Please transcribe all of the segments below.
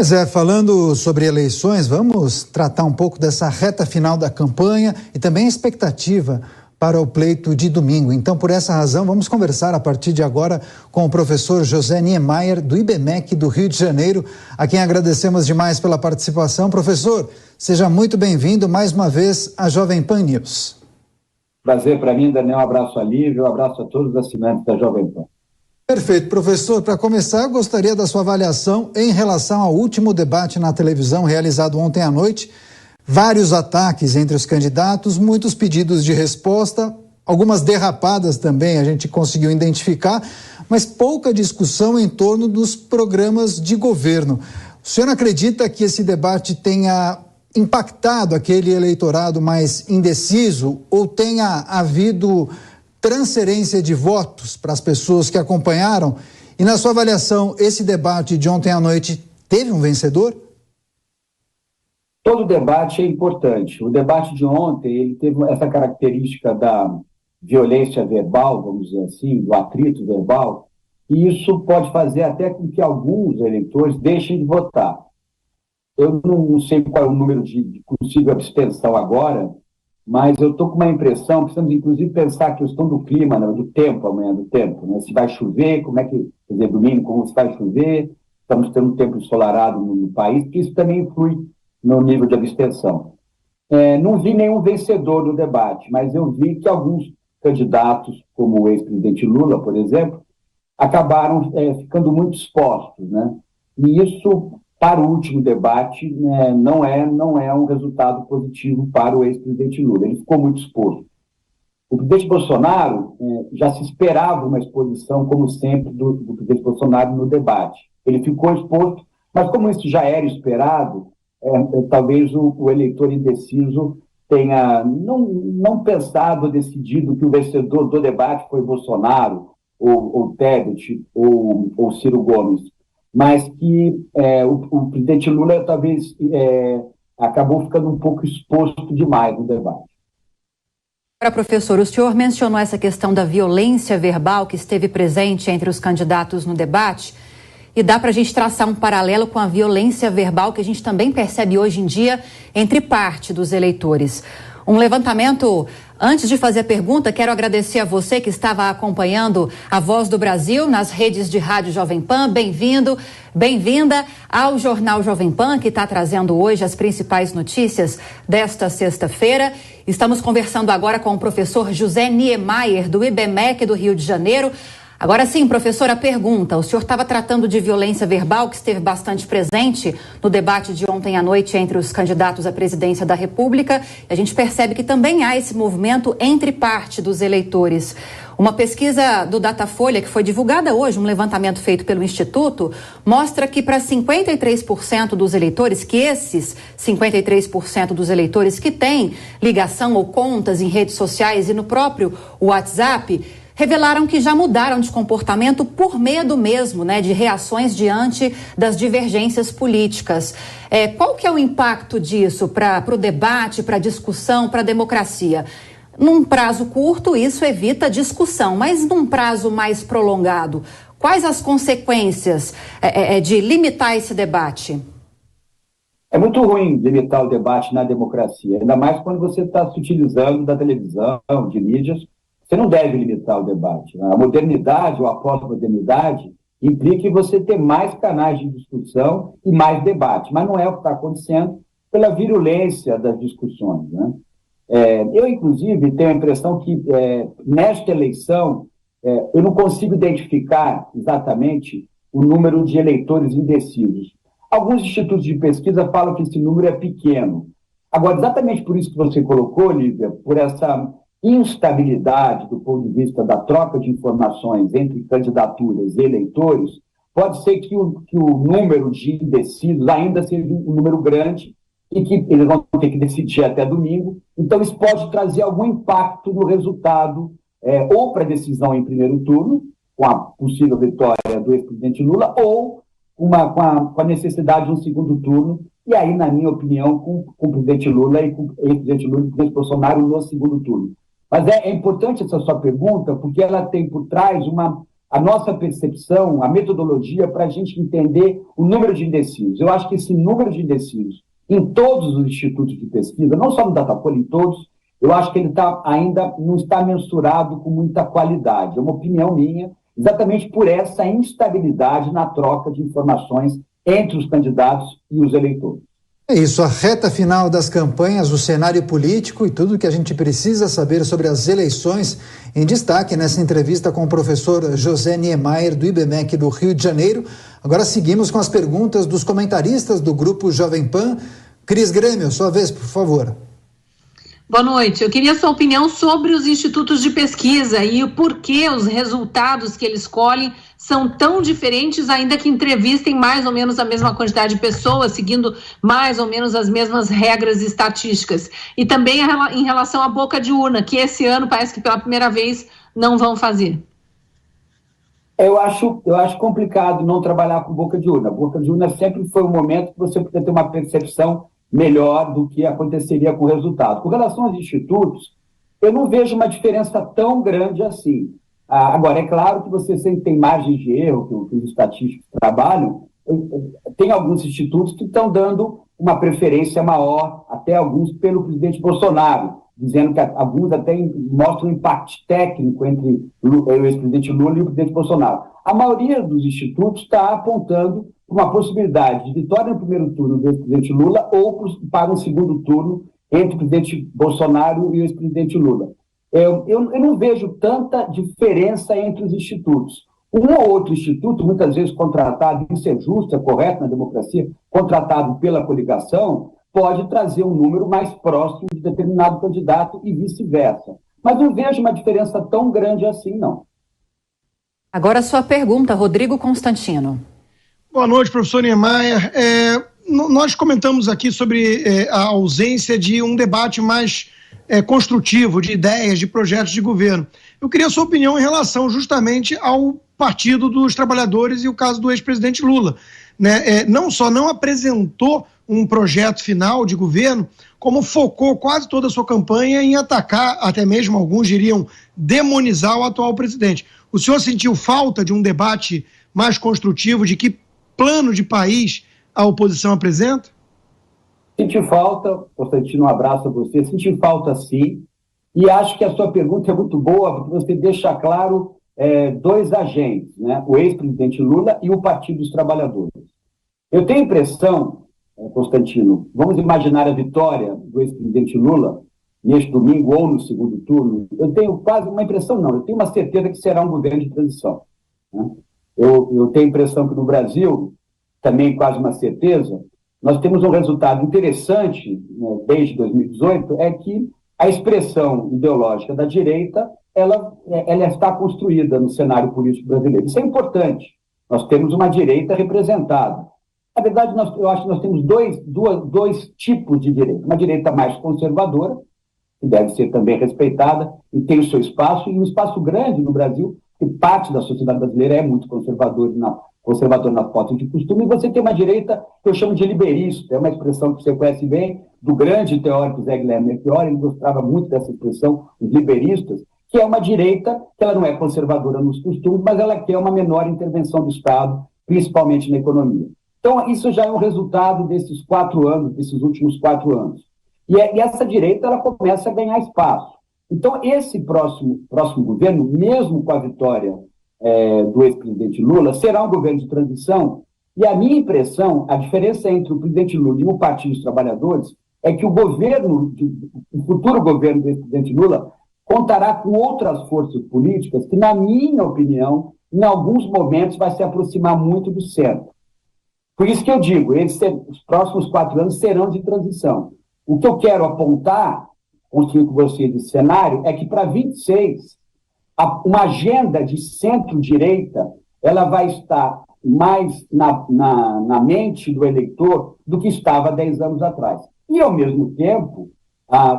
Pois é, falando sobre eleições, vamos tratar um pouco dessa reta final da campanha e também a expectativa para o pleito de domingo. Então, por essa razão, vamos conversar a partir de agora com o professor José Niemeyer, do IBMEC do Rio de Janeiro, a quem agradecemos demais pela participação. Professor, seja muito bem-vindo mais uma vez à Jovem Pan News. Prazer para mim, Daniel. Um abraço a Lívia, um abraço a todos os assinantes da Jovem Pan. Perfeito. Professor, para começar, eu gostaria da sua avaliação em relação ao último debate na televisão realizado ontem à noite. Vários ataques entre os candidatos, muitos pedidos de resposta, algumas derrapadas também a gente conseguiu identificar, mas pouca discussão em torno dos programas de governo. O senhor acredita que esse debate tenha impactado aquele eleitorado mais indeciso ou tenha havido transferência de votos para as pessoas que acompanharam? E na sua avaliação, esse debate de ontem à noite teve um vencedor? Todo debate é importante. O debate de ontem, ele teve essa característica da violência verbal, vamos dizer assim, do atrito verbal, e isso pode fazer até com que alguns eleitores deixem de votar. Eu não sei qual é o número de possível abstenção agora, mas eu estou com uma impressão, precisamos inclusive pensar a questão do clima, né, do tempo, amanhã do tempo, né, se vai chover, como é que, quer dizer, domingo, como se vai chover, estamos tendo um tempo ensolarado no país, que isso também influi no nível de abstenção. Não vi nenhum vencedor no debate, mas eu vi que alguns candidatos, como o ex-presidente Lula, por exemplo, acabaram ficando muito expostos, né? E isso, para o último debate, não é um resultado positivo para o ex-presidente Lula. Ele ficou muito exposto. O presidente Bolsonaro já se esperava uma exposição, como sempre, do presidente Bolsonaro no debate. Ele ficou exposto, mas como isso já era esperado, talvez o eleitor indeciso tenha não pensado, decidido que o vencedor do debate foi Bolsonaro, ou Tebet, ou Ciro Gomes, mas que o presidente Lula talvez acabou ficando um pouco exposto demais no debate. Agora, professor, o senhor mencionou essa questão da violência verbal que esteve presente entre os candidatos no debate. E dá para a gente traçar um paralelo com a violência verbal que a gente também percebe hoje em dia entre parte dos eleitores. Um levantamento, antes de fazer a pergunta, quero agradecer a você que estava acompanhando a Voz do Brasil nas redes de rádio Jovem Pan. Bem-vindo, bem-vinda ao Jornal Jovem Pan, que está trazendo hoje as principais notícias desta sexta-feira. Estamos conversando agora com o professor José Niemeyer, do IBMEC do Rio de Janeiro. Agora sim, professor, a pergunta. O senhor estava tratando de violência verbal, que esteve bastante presente no debate de ontem à noite entre os candidatos à presidência da República. A gente percebe que também há esse movimento entre parte dos eleitores. Uma pesquisa do Datafolha, que foi divulgada hoje, um levantamento feito pelo Instituto, mostra que para 53% dos eleitores, que esses 53% dos eleitores que têm ligação ou contas em redes sociais e no próprio WhatsApp, revelaram que já mudaram de comportamento por medo mesmo, né, de reações diante das divergências políticas. Qual que é o impacto disso para o debate, para a discussão, para a democracia? Num prazo curto, isso evita discussão, mas num prazo mais prolongado, quais as consequências de limitar esse debate? É muito ruim limitar o debate na democracia, ainda mais quando você está se utilizando da televisão, de mídias. Você não deve limitar o debate. A modernidade ou a pós-modernidade implica em você ter mais canais de discussão e mais debate, mas não é o que está acontecendo pela virulência das discussões, né? Eu, inclusive, tenho a impressão que nesta eleição eu não consigo identificar exatamente o número de eleitores indecisos. Alguns institutos de pesquisa falam que esse número é pequeno. Agora, exatamente por isso que você colocou, Lívia, por essa instabilidade do ponto de vista da troca de informações entre candidaturas e eleitores, pode ser que o número de indecisos ainda seja um número grande e que eles vão ter que decidir até domingo. Então, isso pode trazer algum impacto no resultado, ou para a decisão em primeiro turno, com a possível vitória do ex-presidente Lula, ou com a necessidade de um segundo turno, e aí, na minha opinião, com o presidente Lula e com o ex-presidente Lula e o presidente Bolsonaro no segundo turno. Mas é importante essa sua pergunta, porque ela tem por trás uma a nossa percepção, a metodologia para a gente entender o número de indecisos. Eu acho que esse número de indecisos em todos os institutos de pesquisa, não só no Datafolha, em todos, eu acho que ele ainda não está mensurado com muita qualidade. É uma opinião minha, exatamente por essa instabilidade na troca de informações entre os candidatos e os eleitores. É isso, a reta final das campanhas, o cenário político e tudo que a gente precisa saber sobre as eleições em destaque nessa entrevista com o professor José Niemeyer, do IBMEC do Rio de Janeiro. Agora seguimos com as perguntas dos comentaristas do Grupo Jovem Pan. Cris Grêmio, sua vez, por favor. Boa noite. Eu queria sua opinião sobre os institutos de pesquisa e o porquê os resultados que eles colhem são tão diferentes, ainda que entrevistem mais ou menos a mesma quantidade de pessoas, seguindo mais ou menos as mesmas regras estatísticas. E também em relação à boca de urna, que esse ano parece que pela primeira vez não vão fazer. Eu acho complicado não trabalhar com boca de urna. Boca de urna sempre foi um momento que você podia ter uma percepção melhor do que aconteceria com o resultado. Com relação aos institutos, eu não vejo uma diferença tão grande assim. Agora, é claro que você sempre tem margens de erro, que os estatísticos trabalham. Tem alguns institutos que estão dando uma preferência maior, até alguns pelo presidente Bolsonaro, dizendo que alguns até mostram um impacto técnico entre o ex-presidente Lula e o presidente Bolsonaro. A maioria dos institutos está apontando uma possibilidade de vitória no primeiro turno do ex-presidente Lula ou para um segundo turno entre o presidente Bolsonaro e o ex-presidente Lula. Eu não vejo tanta diferença entre os institutos. Um ou outro instituto, muitas vezes contratado, isso é justo, é correto na democracia, contratado pela coligação, pode trazer um número mais próximo de determinado candidato e vice-versa. Mas não vejo uma diferença tão grande assim, não. Agora a sua pergunta, Rodrigo Constantino. Boa noite, professor Niemeyer. Nós comentamos aqui sobre a ausência de um debate mais construtivo, de ideias, de projetos de governo. Eu queria a sua opinião em relação justamente ao Partido dos Trabalhadores e o caso do ex-presidente Lula. Não só não apresentou um projeto final de governo, como focou quase toda a sua campanha em atacar, até mesmo alguns diriam demonizar o atual presidente. O senhor sentiu falta de um debate mais construtivo, de que plano de país a oposição apresenta? Senti falta, Constantino, um abraço a você. Senti falta, sim, e acho que a sua pergunta é muito boa, porque você deixa claro dois agentes, né? O ex-presidente Lula e o Partido dos Trabalhadores. Eu tenho a impressão, Constantino, vamos imaginar a vitória do ex-presidente Lula neste domingo ou no segundo turno. Eu tenho quase uma impressão, não, eu tenho uma certeza que será um governo de transição, né? Eu tenho a impressão que no Brasil, também quase uma certeza, nós temos um resultado interessante, né, desde 2018, é que a expressão ideológica da direita, ela está construída no cenário político brasileiro. Isso é importante. Nós temos uma direita representada. Na verdade, eu acho que nós temos dois tipos de direita. Uma direita mais conservadora, que deve ser também respeitada e tem o seu espaço, e um espaço grande no Brasil, que parte da sociedade brasileira é muito conservador na falta de costume, e você tem uma direita que eu chamo de liberista, é uma expressão que você conhece bem, do grande teórico Zé Guilherme Melchior, ele gostava muito dessa expressão, os liberistas, que é uma direita que ela não é conservadora nos costumes, mas ela quer uma menor intervenção do Estado, principalmente na economia. Então, isso já é um resultado desses 4 anos, desses últimos 4 anos. E essa direita, ela começa a ganhar espaço. Então, esse próximo governo, mesmo com a vitória do ex-presidente Lula, será um governo de transição. E a minha impressão, a diferença entre o presidente Lula e o Partido dos Trabalhadores é que o futuro governo do ex-presidente Lula contará com outras forças políticas que, na minha opinião, em alguns momentos vai se aproximar muito do centro. Por isso que eu digo, os próximos 4 anos serão de transição. O que eu quero apontar, construir com você de cenário, é que para 26, uma agenda de centro-direita, ela vai estar mais na mente do eleitor do que estava 10 anos atrás. E, ao mesmo tempo,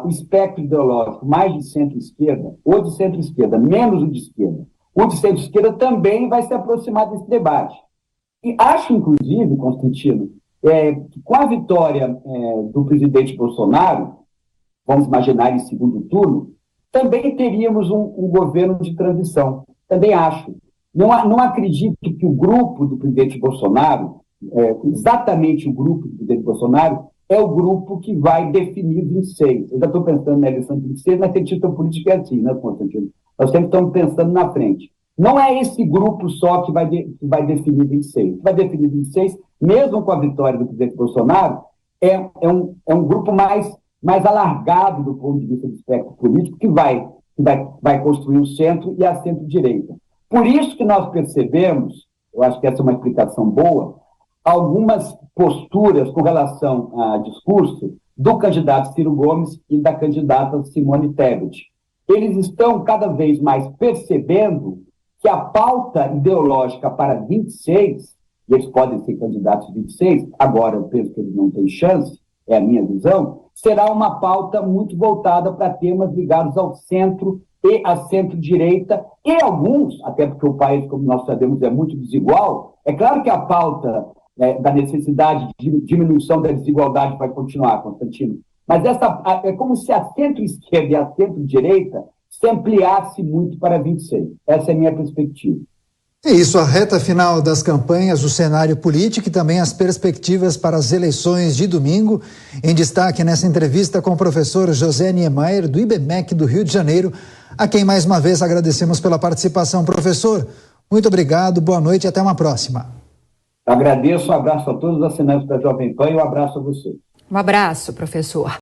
o espectro ideológico mais de centro-esquerda, ou de centro-esquerda, menos o de esquerda, o de centro-esquerda também vai se aproximar desse debate. E acho, inclusive, Constantino, que com a vitória do presidente Bolsonaro, vamos imaginar em segundo turno, também teríamos um governo de transição. Também acho. Não acredito que o grupo do presidente Bolsonaro, exatamente o grupo do presidente Bolsonaro, é o grupo que vai definir 26. Eu já estou pensando na eleição de 26, mas tem título político é assim, né, Constantino? Nós sempre estamos pensando na frente. Não é esse grupo só que vai definir 26. Que vai definir 26, mesmo com a vitória do presidente Bolsonaro, é um grupo mais alargado do ponto de vista do espectro político que vai construir o centro e a centro-direita. Por isso que nós percebemos, eu acho que essa é uma explicação boa, algumas posturas com relação a discurso do candidato Ciro Gomes e da candidata Simone Tebet. Eles estão cada vez mais percebendo que a pauta ideológica para 26, e eles podem ser candidatos 26, agora eu penso que eles não têm chance, é a minha visão, será uma pauta muito voltada para temas ligados ao centro e à centro-direita, e alguns, até porque o país, como nós sabemos, é muito desigual. É claro que a pauta da necessidade de diminuição da desigualdade vai continuar, Constantino, mas é como se a centro-esquerda e a centro-direita se ampliasse muito para 26. Essa é a minha perspectiva. É isso, a reta final das campanhas, o cenário político e também as perspectivas para as eleições de domingo. Em destaque nessa entrevista com o professor José Niemeyer, do IBMEC do Rio de Janeiro, a quem mais uma vez agradecemos pela participação. Professor, muito obrigado, boa noite e até uma próxima. Agradeço, um abraço a todos os assinantes da Jovem Pan e um abraço a você. Um abraço, professor.